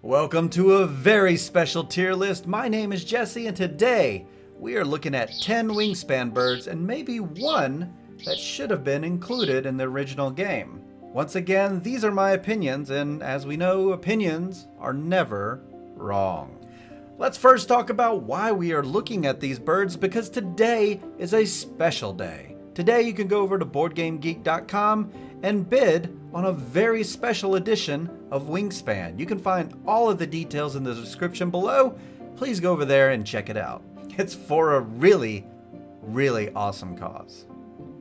Welcome to a very special tier list. My name is Jesse, and today we are looking at 10 wingspan birds and maybe one that should have been included in the original game. Once again, these are my opinions, and as we know, opinions are never wrong. Let's first talk about why we are looking at these birds, because today is a special day. Today you can go over to BoardGameGeek.com and bid on a very special edition of Wingspan. You can find all of the details in the description below. Please go over there and check it out. It's for a really, really awesome cause.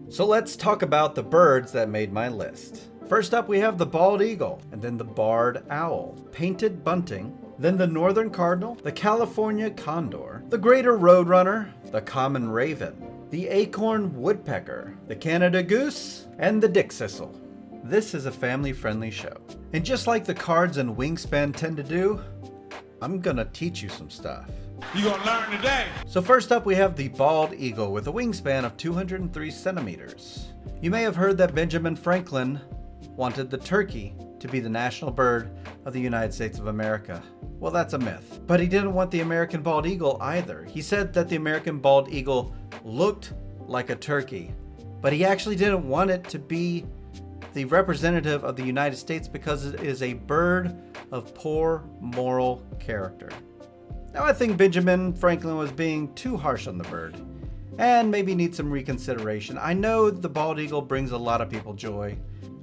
So let's talk about the birds that made my list. First up, we have the bald eagle, and then the barred owl, painted bunting, then the northern cardinal, the California condor, the greater roadrunner, the common raven, the acorn woodpecker, the Canada goose, and the dickcissel. This is a family-friendly show. And just like the cards and Wingspan tend to do, I'm gonna teach you some stuff. You gonna learn today. So first up, we have the bald eagle with a wingspan of 203 centimeters. You may have heard that Benjamin Franklin wanted the turkey to be the national bird of the United States of America. Well, that's a myth. But he didn't want the American bald eagle either. He said that the American bald eagle looked like a turkey, but he actually didn't want it to be the representative of the United States because it is a bird of poor moral character. Now, I think Benjamin Franklin was being too harsh on the bird and maybe needs some reconsideration. I know the bald eagle brings a lot of people joy.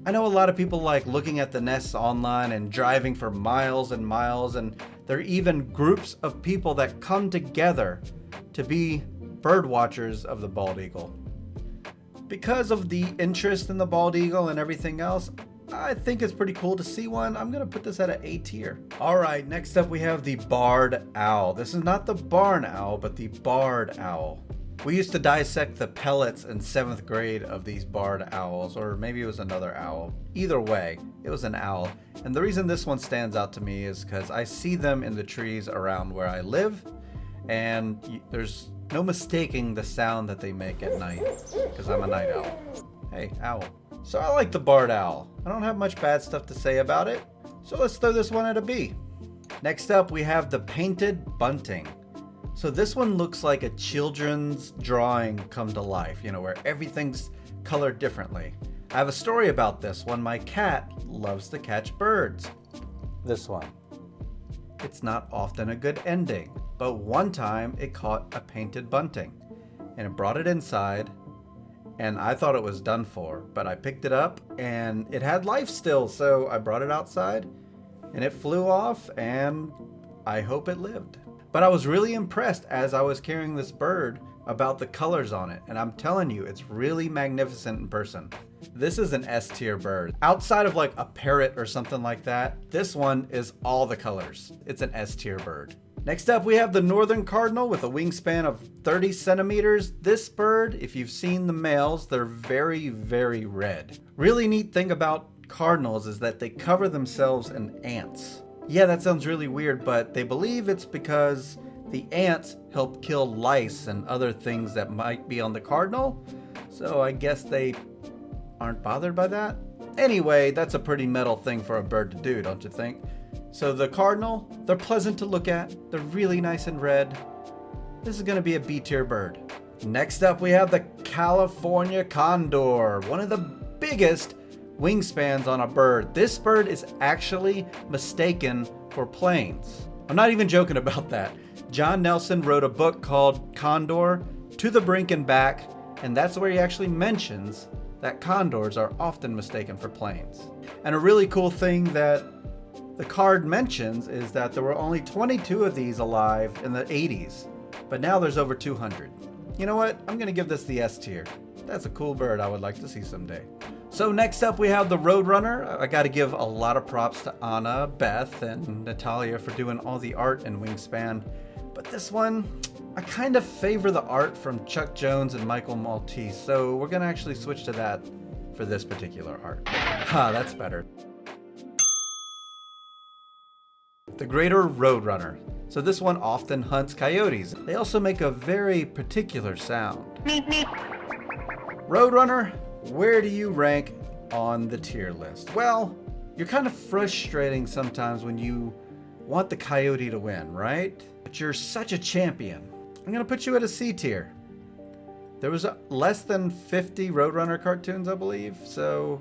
I know a lot of people like looking at the nests online and driving for miles and miles, and there are even groups of people that come together to be bird watchers of the bald eagle. Because of the interest in the bald eagle and everything else, I think it's pretty cool to see one. I'm gonna put this at an A tier. All right, next up we have the barred owl. This is not the barn owl, but the barred owl. We used to dissect the pellets in 7th grade of these barred owls, or maybe it was another owl. Either way, it was an owl. And the reason this one stands out to me is because I see them in the trees around where I live, and there's no mistaking the sound that they make at night, because I'm a night owl. Hey, owl. So I like the barred owl. I don't have much bad stuff to say about it, so let's throw this one at a B. Next up, we have the painted bunting. So this one looks like a children's drawing come to life, where everything's colored differently. I have a story about this one. My cat loves to catch birds. This one. It's not often a good ending, but one time it caught a painted bunting and it brought it inside, and I thought it was done for, but I picked it up and it had life still, so I brought it outside and it flew off, and I hope it lived. But I was really impressed as I was carrying this bird about the colors on it, and I'm telling you, it's really magnificent in person. This is an S tier bird. Outside of like a parrot or something like that, this one is all the colors. It's an S tier bird. Next up, we have the northern cardinal with a wingspan of 30 centimeters. This bird, if you've seen the males, they're very, very red. Really neat thing about cardinals is that they cover themselves in ants. Yeah, that sounds really weird, but they believe it's because the ants help kill lice and other things that might be on the cardinal. So I guess they aren't bothered by that. Anyway, that's a pretty metal thing for a bird to do, don't you think? So the cardinal, they're pleasant to look at. They're really nice and red. This is gonna be a B tier bird. Next up, we have the California condor, one of the biggest wingspans on a bird. This bird is actually mistaken for planes. I'm not even joking about that. John Nelson wrote a book called Condor, To the Brink and Back, and that's where he actually mentions that condors are often mistaken for planes. And a really cool thing that the card mentions is that there were only 22 of these alive in the 80s, but now there's over 200. You know what? I'm gonna give this the S tier. That's a cool bird I would like to see someday. So next up we have the Roadrunner. I gotta give a lot of props to Anna, Beth, and Natalia for doing all the art in Wingspan. But this one, I kind of favor the art from Chuck Jones and Michael Maltese, so we're gonna actually switch to that for this particular art. That's better. The greater Roadrunner. So this one often hunts coyotes. They also make a very particular sound. Roadrunner, where do you rank on the tier list? Well, you're kind of frustrating sometimes when you want the coyote to win, right? But you're such a champion. I'm gonna put you at a C tier. There was less than 50 Roadrunner cartoons, I believe, so,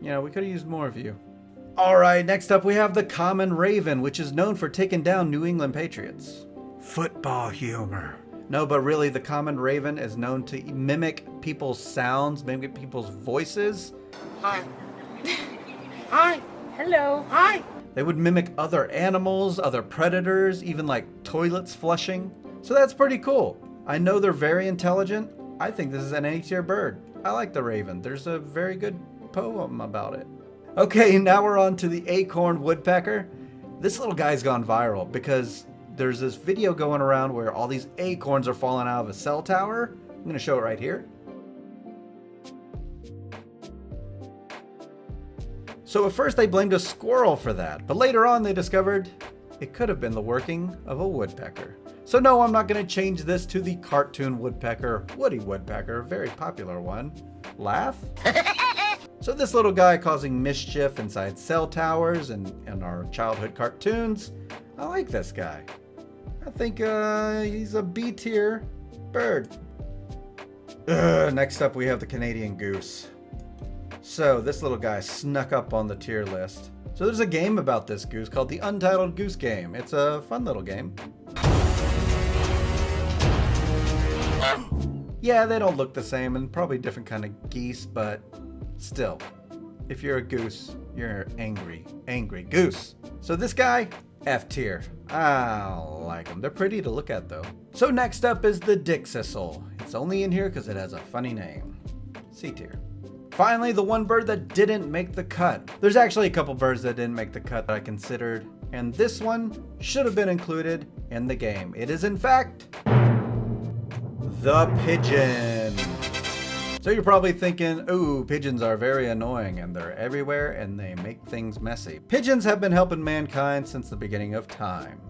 you know, we could have used more of you. All right, next up we have the common raven, which is known for taking down New England Patriots. Football humor. No, but really the common raven is known to mimic people's sounds, mimic people's voices. Hi. Hi. Hello. Hi. They would mimic other animals, other predators, even like toilets flushing. So that's pretty cool. I know they're very intelligent. I think this is an A-tier bird. I like the raven. There's a very good poem about it. Okay, now we're on to the Acorn Woodpecker. This little guy's gone viral because there's this video going around where all these acorns are falling out of a cell tower. I'm gonna show it right here. So at first they blamed a squirrel for that, but later on they discovered it could have been the working of a woodpecker. So no, I'm not gonna change this to the cartoon woodpecker, Woody Woodpecker, very popular one. Laugh? So this little guy causing mischief inside cell towers and in our childhood cartoons, I like this guy. I think he's a B-tier bird. Next up we have the Canadian goose. So this little guy snuck up on the tier list. So there's a game about this goose called the Untitled Goose Game. It's a fun little game. Yeah, they don't look the same and probably different kind of geese, but still, if you're a goose, you're an angry goose. So this guy, F tier. I like them. They're pretty to look at though. So next up is the dickcissel. It's only in here because it has a funny name. C tier. Finally, the one bird that didn't make the cut. There's actually a couple birds that didn't make the cut that I considered, and this one should have been included in the game. It is in fact the pigeon. So you're probably thinking, ooh, pigeons are very annoying and they're everywhere and they make things messy. Pigeons have been helping mankind since the beginning of time.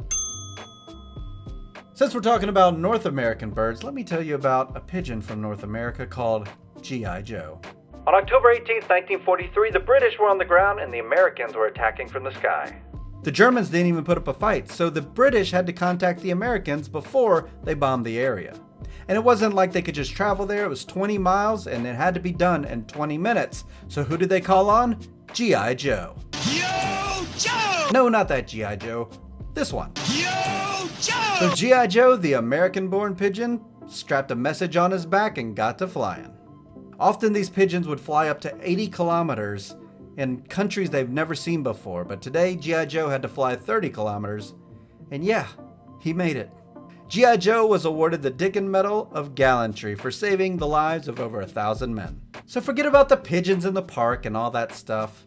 Since we're talking about North American birds, let me tell you about a pigeon from North America called G.I. Joe. On October 18th, 1943, the British were on the ground and the Americans were attacking from the sky. The Germans didn't even put up a fight, so the British had to contact the Americans before they bombed the area. And it wasn't like they could just travel there. It was 20 miles and it had to be done in 20 minutes. So who did they call on? G.I. Joe. Yo, Joe! No, not that G.I. Joe. This one. Yo, Joe! So G.I. Joe, the American-born pigeon, strapped a message on his back and got to flying. Often these pigeons would fly up to 80 kilometers in countries they've never seen before. But today, G.I. Joe had to fly 30 kilometers. And yeah, he made it. G.I. Joe was awarded the Dickin Medal of Gallantry for saving the lives of over 1,000 men. So forget about the pigeons in the park and all that stuff.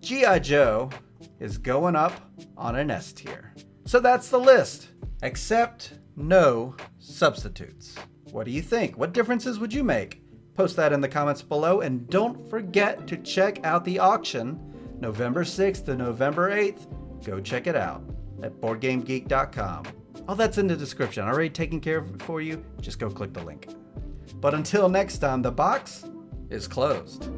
G.I. Joe is going up on an S tier. So that's the list, except no substitutes. What do you think? What differences would you make? Post that in the comments below, and don't forget to check out the auction November 6th to November 8th. Go check it out at BoardGameGeek.com. All that's in the description. Already taken care of it for you. Just go click the link. But until next time, the box is closed.